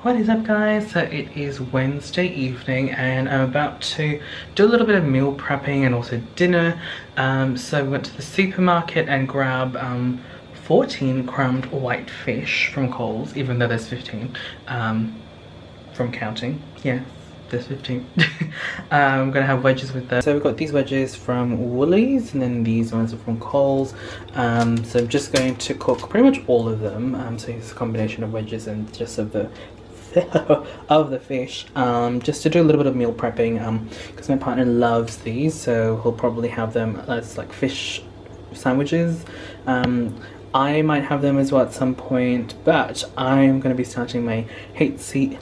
What is up, guys? So it is Wednesday evening and I'm about to do a little bit of meal prepping and also dinner. So we went to the supermarket and grabbed 14 crumbed white fish from Coles, even though there's 15 from counting. Yeah, there's 15. I'm gonna have wedges with them. So we've got these wedges from Woolies and then these ones are from Coles. So I'm just going to cook pretty much all of them. So it's a combination of wedges and just of the of the fish, just to do a little bit of meal prepping, because my partner loves these, so he'll probably have them as like fish sandwiches. I might have them as well at some point, but I'm going to be starting my HCG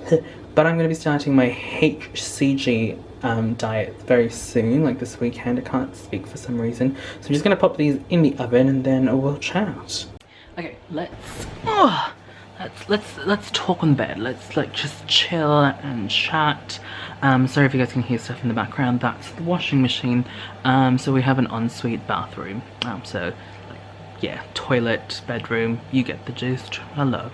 diet very soon, like this weekend. I can't speak for some reason, so I'm just going to pop these in the oven and then we'll chat. Okay, let's talk on bed. Let's like just chill and chat. Sorry if you guys can hear stuff in the background. That's the washing machine. So we have an ensuite bathroom. So like, yeah, toilet, bedroom, you get the gist. Hello.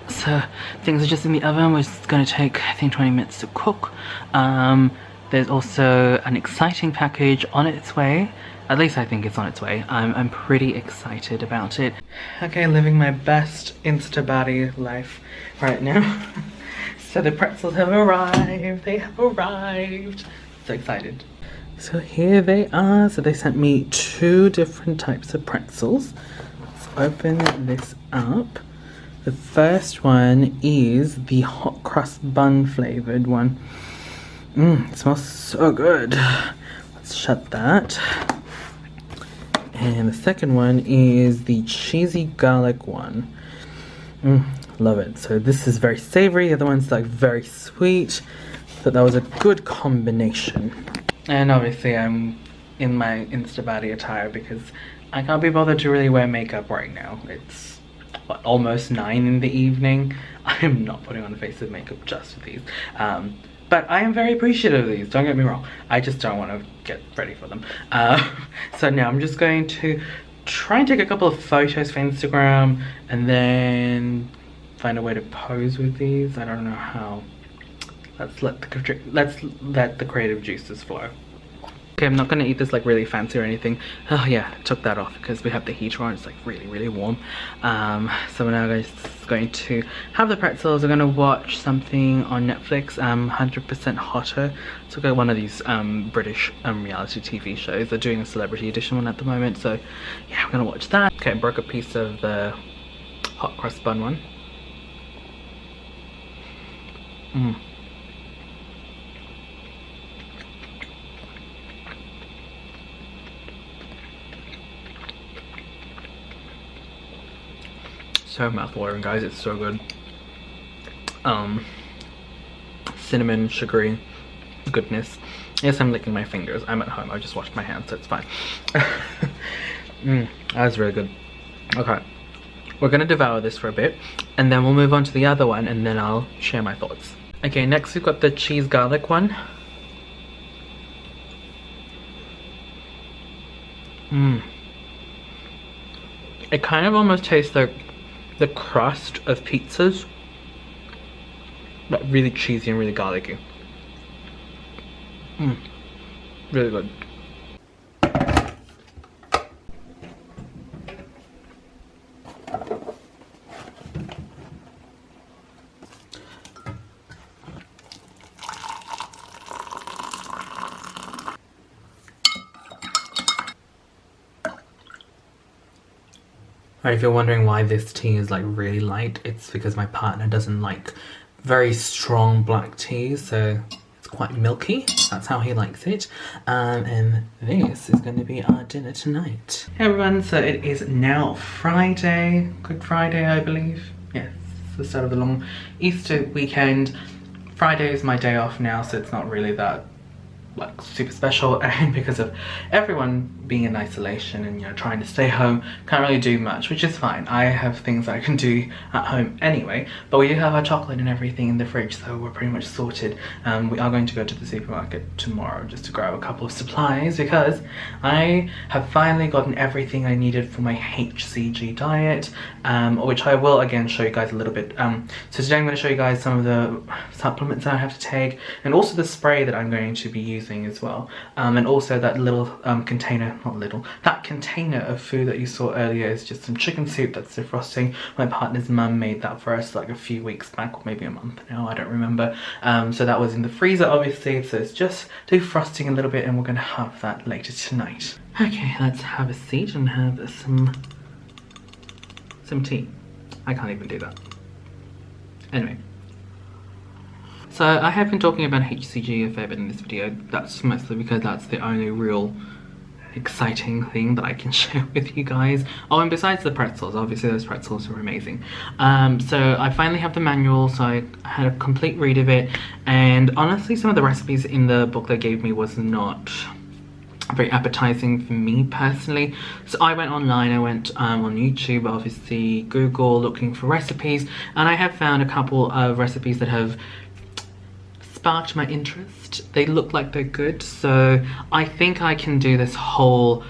So things are just in the oven. We're just gonna take, I think, 20 minutes to cook. There's also an exciting package on its way. At least I think it's on its way. I'm pretty excited about it. Okay, living my best Insta-baddie life right now. So the pretzels have arrived. They have arrived. So excited. So here they are. So they sent me 2 different types of pretzels. Let's open this up. The first one is the hot crust bun flavored one. It smells so good. Let's shut that. And the second one is the cheesy garlic one. Love it. So this is very savory, the other one's like very sweet. So that was a good combination. And obviously I'm in my Insta-baddie attire because I can't be bothered to really wear makeup right now. It's what, almost 9 in the evening. I am not putting on a face of makeup just for these. But I am very appreciative of these, don't get me wrong. I just don't want to get ready for them. So now I'm just going to try and take a couple of photos for Instagram and then find a way to pose with these. I don't know how. Let's let the creative juices flow. Okay, I'm not gonna eat this like really fancy or anything. Oh yeah, took that off because we have the heater on. It's like really warm. So we're now going to have the pretzels. We're gonna watch something on Netflix. 100% Hotter. So got one of these British reality TV shows. They're doing a celebrity edition one at the moment. So yeah, we're gonna watch that. Okay, I broke a piece of the hot crust bun one. So mouth-watering, guys. It's so good. Cinnamon, sugary goodness. Yes, I'm licking my fingers. I'm at home. I just washed my hands, so it's fine. That was really good. Okay, we're gonna devour this for a bit and then we'll move on to the other one and then I'll share my thoughts. Okay, next we've got the cheese garlic one. It kind of almost tastes like the crust of pizzas, but really cheesy and really garlicky. Really good. Alright, if you're wondering why this tea is like really light, it's because my partner doesn't like very strong black tea, so it's quite milky. That's how he likes it. And this is going to be our dinner tonight. Hey everyone, so it is now Friday, Good Friday I believe. Yes, it's the start of the long Easter weekend. Friday is my day off now, so it's not really that like super special, and because of everyone being in isolation and, you know, trying to stay home, can't really do much, which is fine. I have things I can do at home anyway, but we do have our chocolate and everything in the fridge, so we're pretty much sorted. We are going to go to the supermarket tomorrow just to grab a couple of supplies, because I have finally gotten everything I needed for my HCG diet, which I will again show you guys a little bit. So today I'm going to show you guys some of the supplements that I have to take, and also the spray that I'm going to be using as well, and also that little container, not little, that container of food that you saw earlier is just some chicken soup that's defrosting. My partner's mum made that for us like a few weeks back, or maybe a month now, I don't remember. So that was in the freezer obviously, so it's just defrosting a little bit, and we're gonna have that later tonight. Okay, let's have a seat and have some tea. I can't even do that. Anyway, so I have been talking about HCG a fair bit in this video. That's mostly because that's the only real exciting thing that I can share with you guys. Oh, and besides the pretzels, obviously those pretzels are amazing. So I finally have the manual, so I had a complete read of it, and honestly some of the recipes in the book they gave me was not very appetizing for me personally. So I went online, I went on YouTube, obviously Google, looking for recipes, and I have found a couple of recipes that have sparked my interest. They look like they're good, so I think I can do this whole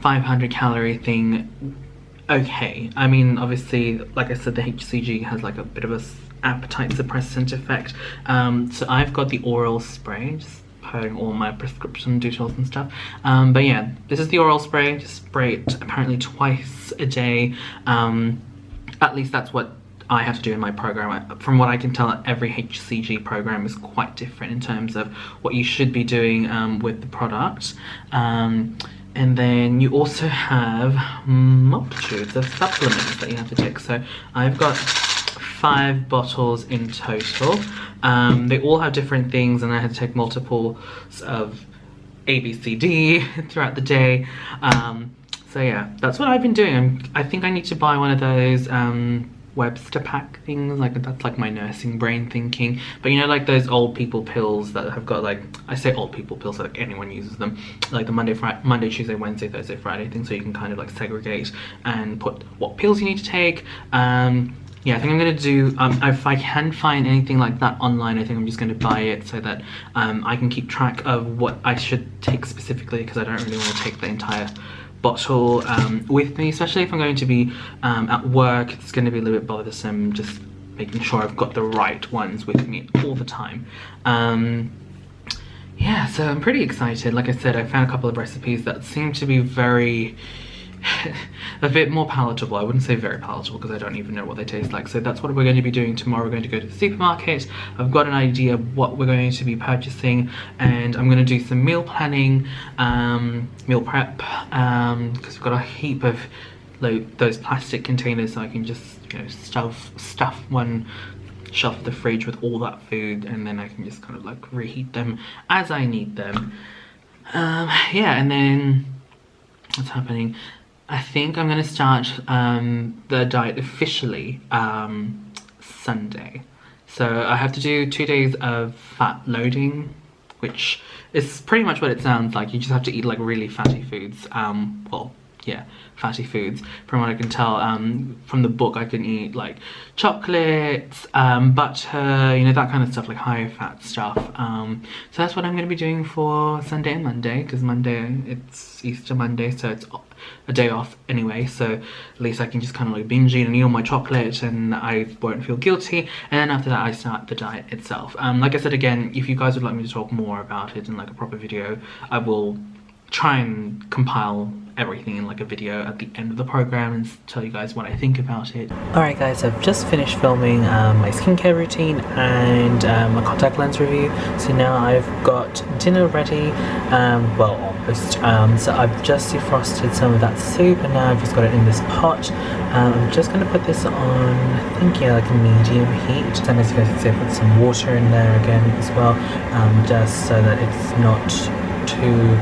500 calorie thing okay. I mean, obviously, like I said, the HCG has like a bit of a appetite suppressant effect. So I've got the oral spray, just putting all my prescription details and stuff. But yeah, this is the oral spray. Just spray it apparently twice a day. At least that's what I have to do in my program. From what I can tell, every HCG program is quite different in terms of what you should be doing with the product. And then you also have multitudes of supplements that you have to take. So I've got 5 bottles in total. They all have different things, and I had to take multiples of A, B, C, D throughout the day. So yeah, that's what I've been doing. I think I need to buy one of those Webster pack things, like that's like my nursing brain thinking, but you know, like those old people pills that have got, like, I say old people pills, like anyone uses them, like the Monday, Tuesday, Wednesday, Thursday, Friday thing, so you can kind of like segregate and put what pills you need to take. Yeah, I think I'm gonna do, if I can find anything like that online, I think I'm just gonna buy it so that I can keep track of what I should take specifically, because I don't really want to take the entire bottle with me, especially if I'm going to be at work. It's going to be a little bit bothersome just making sure I've got the right ones with me all the time. Yeah, so I'm pretty excited. Like I said, I found a couple of recipes that seem to be very a bit more palatable. I wouldn't say very palatable because I don't even know what they taste like. So that's what we're going to be doing tomorrow. We're going to go to the supermarket. I've got an idea of what we're going to be purchasing, and I'm going to do some meal planning, meal prep, because we've got a heap of those plastic containers, so I can just, you know, stuff one shelf of the fridge with all that food, and then I can just kind of like reheat them as I need them. Yeah, and then what's happening? I think I'm going to start the diet officially Sunday. So I have to do 2 days of fat loading, which is pretty much what it sounds like. You just have to eat like really fatty foods. Well, yeah, fatty foods. From what I can tell from the book, I can eat like chocolates, butter, you know, that kind of stuff, like higher fat stuff. So that's what I'm going to be doing for Sunday and Monday, because Monday, it's Easter Monday, so it's a day off anyway, so at least I can just kind of like binge eat and eat all my chocolate, and I won't feel guilty. And then after that I start the diet itself. Like I said, again, if you guys would like me to talk more about it in like a proper video, I will try and compile everything in like a video at the end of the program and tell you guys what I think about it. Alright guys, I've just finished filming my skincare routine and my contact lens review, so now I've got dinner ready, well, almost. So I've just defrosted some of that soup, and now I've just got it in this pot. I'm just going to put this on, I think, yeah, like a medium heat, and as you guys can see, I put some water in there again as well, just so that it's not too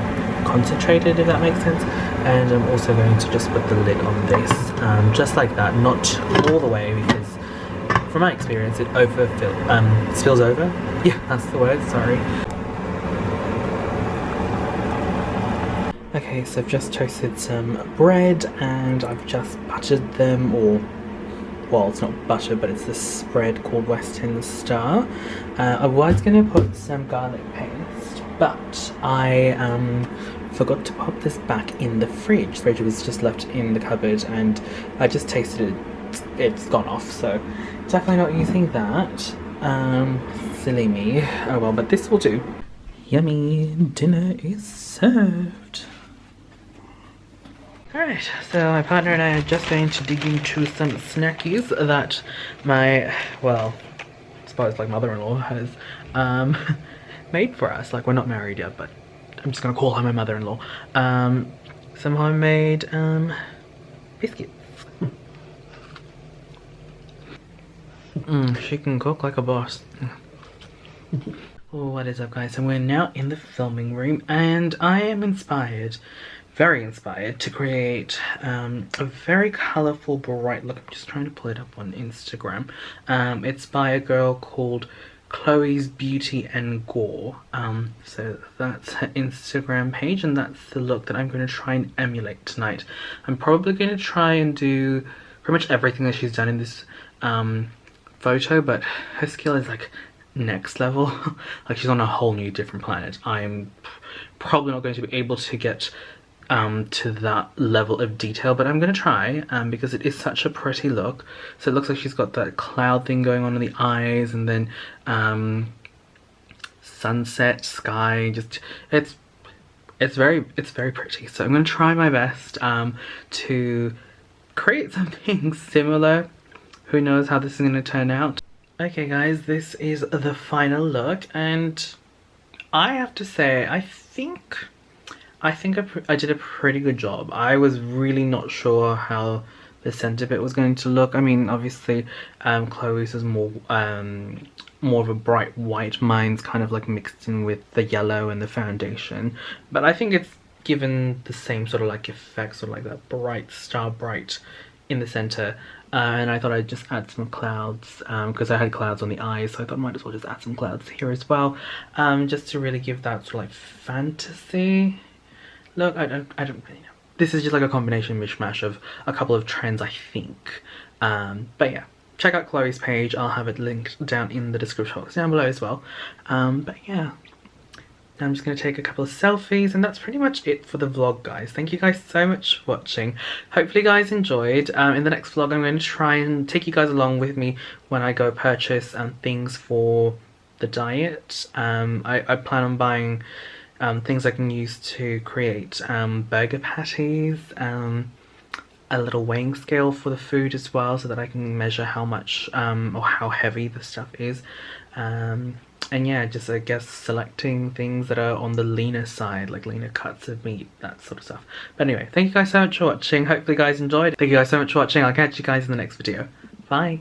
concentrated, if that makes sense. And I'm also going to just put the lid on this, just like that, not all the way, because from my experience it spills over. Yeah, that's the word, sorry. Okay, so I've just toasted some bread and I've just buttered them, or, well, it's not butter, but it's this spread called Western Star. I was going to put some garlic paste, but I forgot to pop this back in the fridge. The fridge was just left in the cupboard and I just tasted it. It's gone off, so definitely not using that. Silly me. Oh well, but this will do. Yummy, dinner is served. Alright, so my partner and I are just going to dig into some snackies that my, well, I suppose like mother-in-law has made for us. Like, we're not married yet, but I'm just gonna call her my mother-in-law. Some homemade biscuits. She can cook like a boss. What is up, guys? So we're now in the filming room and I am inspired, very inspired, to create a very colourful, bright look. I'm just trying to pull it up on Instagram. It's by a girl called Chloe's Beauty and Gore. So that's her Instagram page and that's the look that I'm going to try and emulate tonight. I'm probably going to try and do pretty much everything that she's done in this photo, but her skill is like next level. Like, she's on a whole new different planet. I'm probably not going to be able to get to that level of detail, but I'm gonna try because it is such a pretty look. So it looks like she's got that cloud thing going on in the eyes, and then sunset sky. Just it's very pretty. So I'm gonna try my best to create something similar. Who knows how this is gonna turn out. Okay guys, this is the final look and I have to say I think I did a pretty good job. I was really not sure how the center bit was going to look. I mean, obviously Chloe's is more of a bright white. Mine's kind of like mixed in with the yellow and the foundation, but I think it's given the same sort of like effect, sort of like that bright star bright in the center. And I thought I'd just add some clouds because I had clouds on the eyes, so I thought I might as well just add some clouds here as well, just to really give that sort of like fantasy look. I don't really know. This is just like a combination mishmash of a couple of trends, I think. But yeah, check out Chloe's page. I'll have it linked down in the description box down below as well. But yeah, I'm just going to take a couple of selfies and that's pretty much it for the vlog, guys. Thank you guys so much for watching. Hopefully you guys enjoyed. In the next vlog I'm going to try and take you guys along with me when I go purchase things for the diet. I plan on buying things I can use to create burger patties, a little weighing scale for the food as well, so that I can measure how much or how heavy the stuff is. And yeah, just I guess selecting things that are on the leaner side, like leaner cuts of meat, that sort of stuff. But anyway, thank you guys so much for watching. Hopefully you guys enjoyed. Thank you guys so much for watching. I'll catch you guys in the next video. Bye.